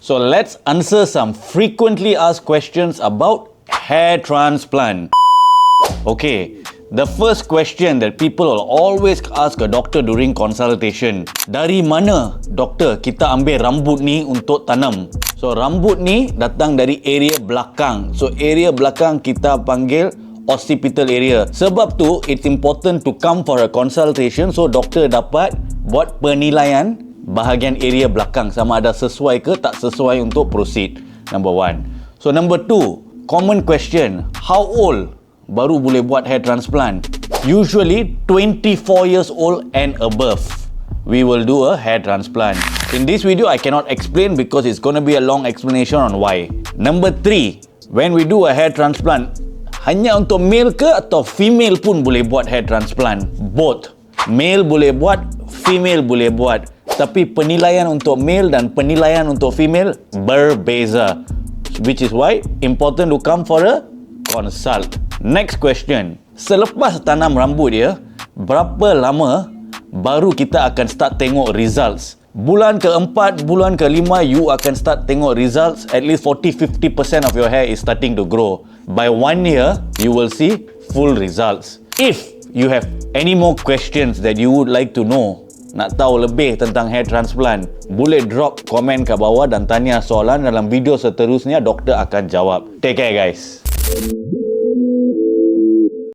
So let's answer some frequently asked questions about hair transplant. Okay, the first question that people will always ask a doctor during consultation, dari mana doktor kita ambil rambut ni untuk tanam? So rambut ni datang dari area belakang. So area belakang kita panggil occipital area. Sebab tu it's important to come for a consultation so doktor dapat buat penilaian bahagian area belakang sama ada sesuai ke tak sesuai untuk proceed. Number one. So number two, common question, how old baru boleh buat hair transplant? Usually 24 years old and above we will do a hair transplant. In this video I cannot explain because it's going to be a long explanation on why. Number three, when we do a hair transplant, hanya untuk male ke atau female pun boleh buat hair transplant? Both. Male boleh buat, female boleh buat. Tapi penilaian untuk male dan penilaian untuk female berbeza. Which is why important to come for a consult. Next question. Selepas tanam rambut dia, berapa lama baru kita akan start tengok results? Bulan ke-4, bulan ke-5 you akan start tengok results. At least 40-50% of your hair is starting to grow. By 1 year, you will see full results. If you have any more questions that you would like to know, nak tahu lebih tentang hair transplant, boleh drop komen kat bawah dan tanya soalan. Dalam video seterusnya doktor akan jawab. Take care guys.